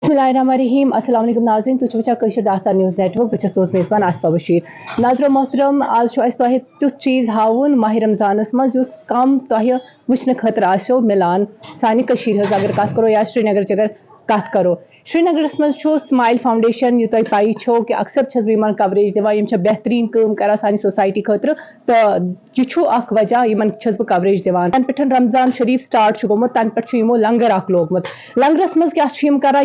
बिस्मिल्लाहिर्रहमानिर्रहीम अस्सलाम वालेकुम नाज़रीन तुझ वचा कशीर दास्तान न्यूज़ नेटवर्क बचस दोस्त मेज़बान आसिफा बशीर नाज़रो मोहतरम आज तोहे तुथ चीज़ हावन माह रमज़ानस मज युस कम तोहे वुचन खतर आसो मिलान सानी कशीर हज अगर कत करो या श्रीनगर अगर कत करो श्रीनगरस मज स्माइल फाउंडेशन यह तुम पाई छो कि अक्सर छस बह कवरेज दिवान बेहतरीन काम करा सानी सोसाइटी खतर तो यह वजह इन छस बह कवरेज दिवान तन पे रमजान शरीफ स्टार्ट गोमुत तन पे यमो लंगर लोगमुत लंगरस मज क्या करा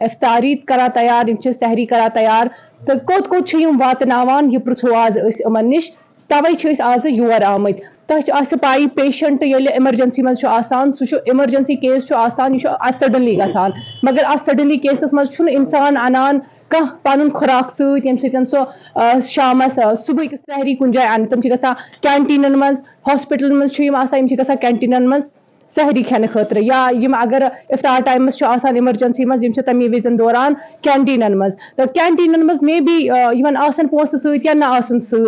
इफ्तारी करा तैयार सहरी करा तैयार तो कोत कोत वातनावान यह पृछो आज इमन निश तवे आज योर आमत तह पाई पेशेंट ये इमरजेंसी मज सह इमरजेंसी केस यह सडनली गसान मगर अ सडनली केसस मज इंसान अनान कह पन खुराक सह शामस सुबह सहरी कुन जाए अन तम कैंटीनन मज हॉस्पिटल मज कैंटीनन मज सहरी खेन खतर या अगर इफ्तार टाइमस इमरजेंसी मज तमी विजन दौरान कैंटीनन मज तो कैंटीनन मज मे बी पोस सत या ना सह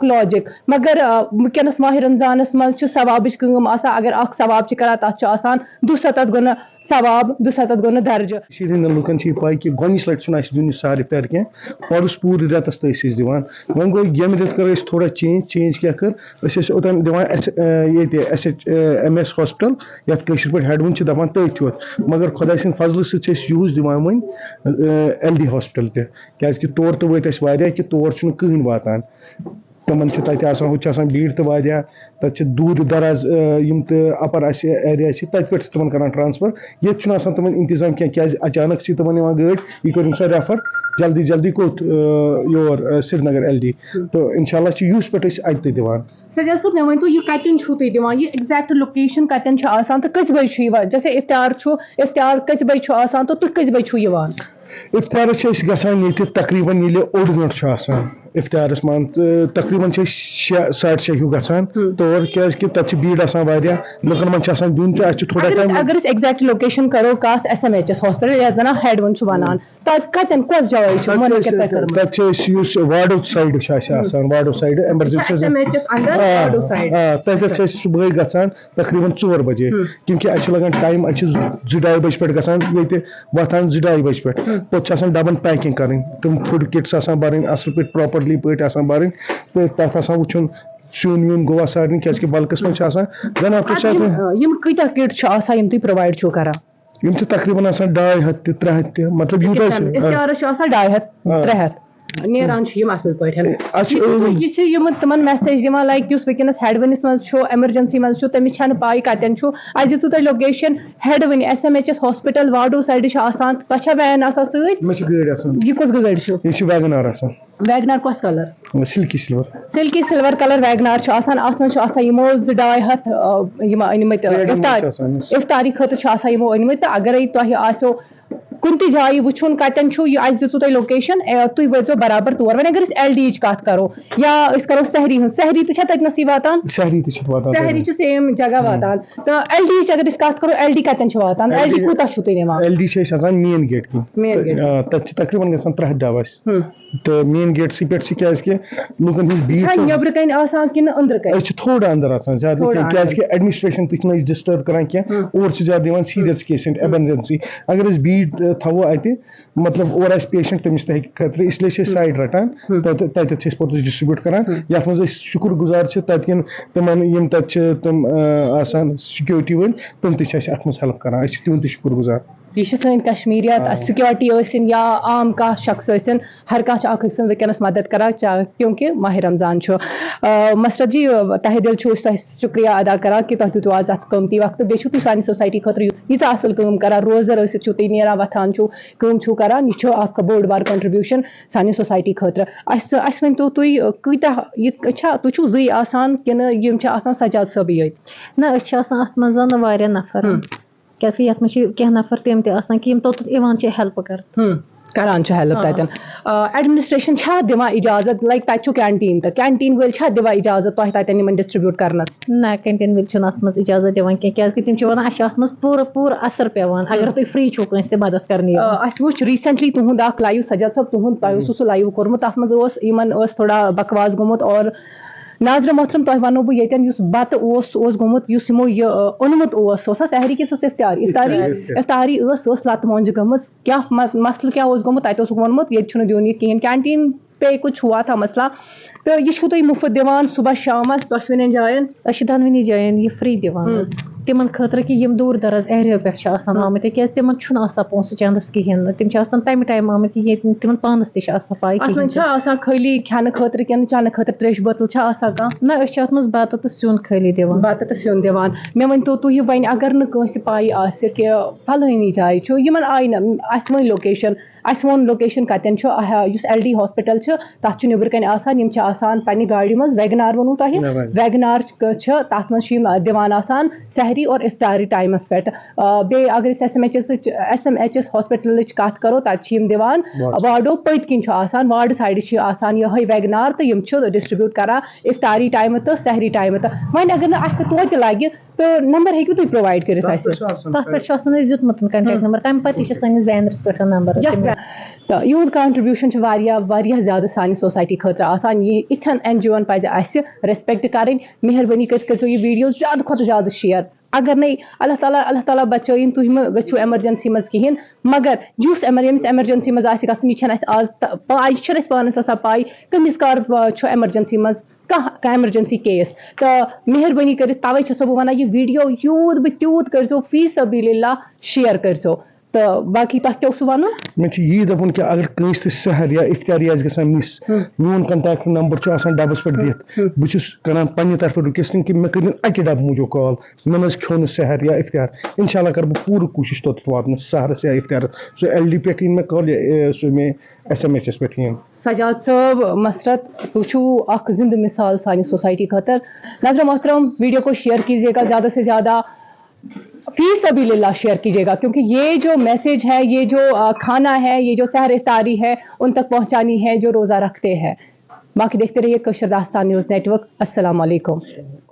लॉजिक मगर वनकस माह रमजानस मज सवाबिच कम अगर सवाब करा तथ 270 गुना सवाब 270 गुना दर्ज लुकन पाई कि गोनिच लट दिन सार इफ्तार कह पर्स पूरे रेतस दिवान वो गो यम रेत कर थोड़ा चेंज क्या कर ओतन दिवान MS हॉस्पिटल ये पे हेडवन दपान तथ योत मगर खुदा सिंद फजल यूज दिवान वन LD हॉस्पिटल क्या तौर तो वत कि तौर कहीं वातान तमन तह भीड़ तो वारिया तत दूर दराज तो अपर एरिया तत पे तमन कर ट्रांसफर ये तमन इंतजाम क्या अचानक तमन गाड़ यह कर सा रेफर जल्दी जल्दी कोत योर श्रीनगर LD तो इंशाल्लाह यूस पे अत दिवान सजाद साहब मे वो यह कतन दिवान यह एग्जैक्ट लोकेशन कतन तो कस बज जैसे इफ्तार कस बज तो तुम कस बज इफ्तार गसान तकरीबन ये ओड गंट इफ्तारस मान तकरीबन 6-6:30 हिू गसान तौर क्या तब भीड़ लुकन मन दिन थोड़ा टाइम अगर एग्जैक्ट लोकेशन करो कत SMHS हॉस्पिटल या जना हेडवन वन कतन कस जाए तब वाडो साइड वाडो साइड इमरजेंसी तक सुबह गसान तकरीबन 4 बजे क्योंकि लगान टाइम 2-2.5 बज पे गसान वथान 2-2.5 बज पे पे डबन पैकिंग कर तुम फूड किट्स भर असल पे प्रॉपरली पे भर तो तथ वुन सून वन गो सारे क्या बल्कस मज कत किट प्रोवाइड तकरीबन 2.5 हथ 3 हथ मतलब यूत 2.5 3 हथ नेरान असल पे तमन मैसेज दिवान लाइक वनकस हेडवनिस मज इमरजेंसी मज तमिस पाई कतन अस दिसू तुम लोकेशन हेडवन SMHS हॉस्पिटल वाडो साइड तह वैन सह कस गाड़ी वैगनार कस colour silky silver colour WagonR अत मज यमो 2.5 हथ अनमत इफ्तारी खतर यमो अनमत अगर तुह आसो कुन ति जाए वुन कतन अस दिसू तुम लोकेशन तुम वो बराबर तौर वन अगर LD कत करो या करो सहरी सहरी तथनस वातान सहरी सेम जगह वातान तो LD अगर कत करो LD कतन वातान LD कूता LD मेन गेट तक तकरीबन ग 3 हथ डबस तो मेन गेट पे क्या लुकन भीड़ नबर कन कि अंदर कन थोड़ा अंदर ज्यादा क्या एडमिनिस्ट्रेशन तक डिस्टर्ब करान क्या और ज्यादा दिवान सीरियस केसेंट एमरजेंसी अगर भीड़ थवो अत मतलब और पेशेंट तमिस खतर इसलिए साइड रटान तत डिस्ट्रीब्यूट करान ये मज शुक्र गुजार तन तमन तम सिक्योरिटी वन तम तथ मज हेल्प करान तुंद शुक्र गुजार यह सन कश्मीरियत सिक्योरिटी या आम कह शख्स हर कह वनकस मदद करा क्योंकि माह रमजान मसरत जी तह दिल तह शुक्रिया अदा करा कि तुम दितु आज अत कमती वक्त बे तुम सानी सोसाइटी खतर यीज असल कम करा रोजर तुम नेरान वथान कम करान यह बोड़ बार कंट्रीब्यूशन सानी सोसाइटी खतर वन तो तुम कूता तुम जी आसान कि सजाद साहब ना अत मज नफर क्या नफर तम कि तोत हेल्प कर करान हेल्प तन एडमिनिस्ट्रेशन दिवान इजाजत लाइक तक कैंटीन तो कैंटीन वल दिवान इजाजत तुम तन डिस्ट्रीब्यूट कर ना कैंटीन वल अत मज इजाजत दिवान क्या तम वन अत मज पूरा पूरा असर पेवान अगर तुम फ्री छो कंस मदद करने वो रिसेंटली तुंद लाइव सजाद साहब तुंद सह लाइव कोर्मुत तथ मज थोड़ा बकवास गोमुत और नाज़रा मोहतरम तोह वनो बह येतन युस बत ओस गोमुत युस यमो ये ओनमुत ओस सो सहरी किस इफ्तारी इफ्तारी इफ्तारी ओस लत मोंज गमत क्या मसल क्या ओस गोमुत तत ओस वोनमुत ये छुन दियोन ये कहीं कैंटीन पे कुछ हुआ था मसला तो ये छो तुम मुफ्त दिवान सुबह शाम दोन जायन दोनवनी जायन ये फ्री दिवान तिमन खतर कि यम दूर दराज एरिया पे आमत क्या तिमन पोस चंदस कहें तम तमि टाइम आमत कि तिमन पानस तह पाई खाली खाने खतर कि चाने खतर त्रेश बोतल ना अत मज बत तो सिन खाली दिवान बत तो सिन दिवान मे वन तो तुह वन अगर नस पाई कि फलानी जाए आई न वन लोकेशन वोन लोकेशन कतन LD हॉस्पिटल तथ नबर कन पन्ने गाड़ी मज वैगनार वोनू तह वैगनार तथ मज दिवान सहरी और इफ्तारी टाइमस पे बे अगर SMHS हॉस्पिटल कत करो तक दिवान वार्डो पत किन वार्ड साइड ये वैगनार तो यम डिस्ट्रीब्यूट करा इफ्तारी टाइम तो सहरी टाइम तो वन अगर तो लगे तो नंबर हेकु तुम प्रोवाइड कर दितमुत कंटेक्ट नंबर तम पे सैनिस बैनरस पे नंबर तो यूद कंट्रीब्यूशन ज़्यादा सानी सोसाइटी खतर ये इथन NGO पज रेस्पेक्ट करें मेहरबानी कर ये वीडियो ज़्यादा खुद ज़्यादा शेयर अगर नहीं अल्लाह ताला बचाइन तुम गो एमरजेंसी मज कहें मगर युस एमरजेंसी मज गन आज पाई पानस पाई कमिस कर एमरजेंसी मज कह एमरजेंसी केस तो मेहरबानी कर तवे बह वन यह वीडियो यूत बह तूत कर फी सबीलिल्लाह शेयर कर तो बाकी तक क्या वन मे यी दपुन कि अगर कंस सहर या इफ्तारी गसान मिस मोन कंटैक्ट नंबर डबस पे दिख बहुत कर पन्ने तरफ रिक्वेस्टिंग कि मे कर अकि डब मूजूब कॉल मे ना खो सहर या इफ्तार इंशाल्लाह कर बह पूरा कोशिश तोत वातन सहरस या इफ्तार सो LD पे मे कॉल सो मे SMHS पे सजाद साहब मसरत तुम जिंद मिसाल सानी सोसाइटी खतर नाज़रा मोहतरम वीडियो को शेयर कीजिएगा ज़्यादा से ज़्यादा फी सबीलिल्लाह शेयर कीजिएगा क्योंकि ये जो मैसेज है ये जो खाना है ये जो सहर इफ्तारी है उन तक पहुंचानी है जो रोज़ा रखते हैं। बाकी देखते रहिए कशीर दास्तान न्यूज़ नेटवर्क। अस्सलाम वालेकुम।